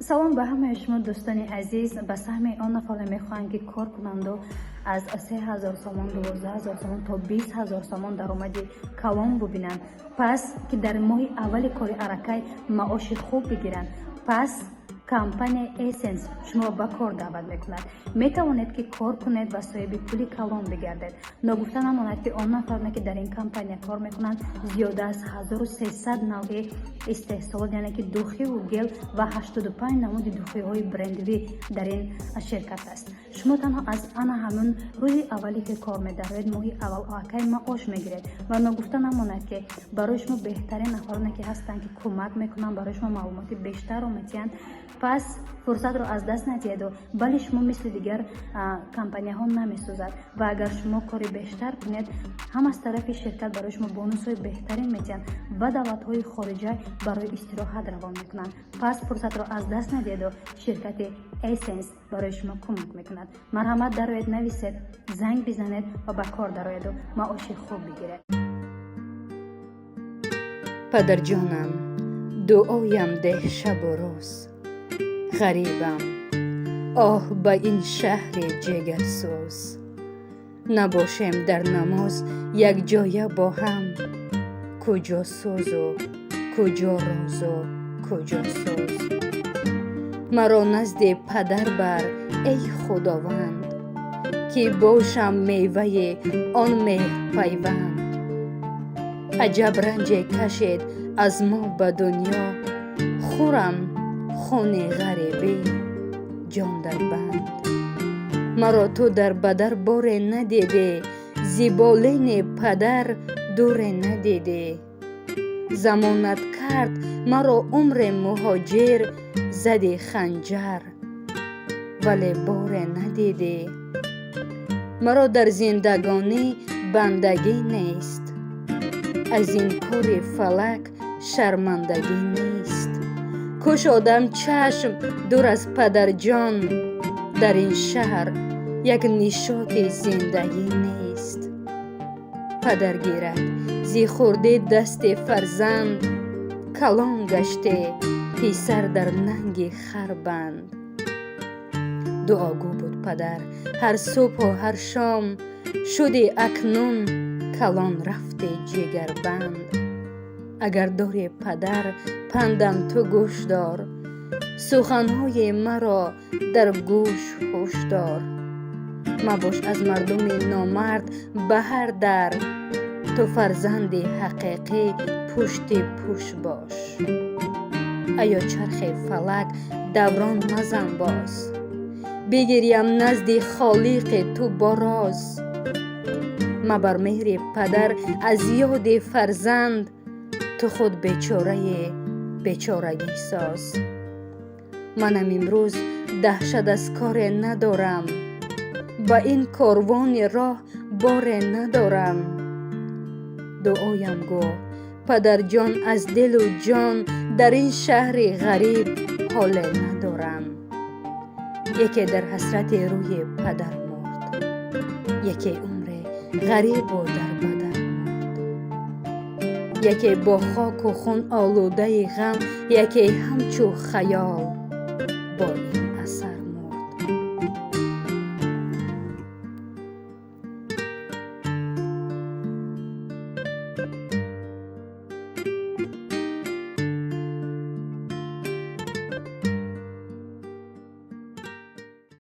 салом ба ҳамаи шумо дӯстони азиз. ба саҳми он нафаре мехоҳам ки кор кунанду аз 3000 сомон, 12000 сомон то 20000 сомон даромади калон бубинанд. пас ки дар моҳи аввали кори аракай маоши хуб бигиранд, пас компания Essence шуморо ба кор даъват мекунад. метавонед ки кор кунед ва соҳиби пули калон бигардед. ногуфта намонад ки он нафарне ки дар ин компания кор мекунанд зиёда аз 1300 навъи истеҳсолот, яъне ки духиву гел ва 85 намуди духиҳои брендивӣ дар ин ширкат аст. шумо танҳо аз ана ҳамун рӯзи аввале ки кор медароед моҳи аввал акай маош мегиред ва ногуфта намонад ки барои шумо беҳтарин нафароне ки ҳастанд ки кӯмак мекунанд, барои шумо маълумоти бештар омадиянд. пас фурсатро аз даст надиҳеду. бале шумо мисли дигар компанияҳо намесӯзад ва агар шумо кори бештар кунед, ҳам аз тарафи ширкат барои шумо бонусҳои беҳтарин медиҳанд ва давлатҳои хориҷа барои истироҳат равон мекунанд. пас фурсатро аз даст надиҳеду. ширкати Essence барои шумо кӯмак мекунад. марҳамат дароед, нависед, занг бизанед ва ба кор дароеду маоши хуб бигиред. падарҷонам, дуоям деҳ шабу рӯз. ғарибам, оҳ ба ин шаҳри ҷигарсӯз. набошем дар намоз якҷоя бо ҳам. куҷо сӯзу куҷо розу куҷо сӯз. маро назди падар бар, эй худованд, ки бошам меваи он меҳрпайванд. аҷаб ранҷе кашед аз мо ба дунё, хӯрам хуни ғарибӣ ҷон дар банд. маро ту дар бадар боре надидӣ, зиболини падар дуре надидӣ. замонат кард маро умре муҳоҷир, зади ханҷар вале боре надидӣ. маро дар зиндагонӣ бандагӣ нест, аз ин кори фалак шармандагӣ нест. кушодам чашм дур аз падарҷон, дар ин шаҳр як нишоти зиндагӣ нест. падар гирад зи хурдӣ дасти фарзанд, калон гаште писар дар нанги харбанд. дуогӯ буд падар ҳар субҳу ҳар шом, шуди акнун калон рафти ҷигарбанд. агар дори падар пандам ту гӯш дор, суханҳои маро дар гӯш ҳуш дор. мабош аз мардуми номард ба ҳар дар, ту фарзанди ҳақиқӣ пушти пуш бош. аё чархи фалак даврон мазан боз, бигирям назди холиқи ту бо роз. мабар меҳри падар аз ёди фарзанд, ту худ бечораи бечорагӣ соз. манам имрӯз даҳшат аз коре надорам, ба ин корвони роҳ боре надорам. дуоям гӯ падарҷон аз дилу ҷон, дар ин шаҳри ғариб ҳоле надорам. яке дар ҳасрати рӯи падар мурд, яке умре ғарибу дар бадар мурд. яке бо хоку хун олудаи ғам, яке ҳамчу хаёл бо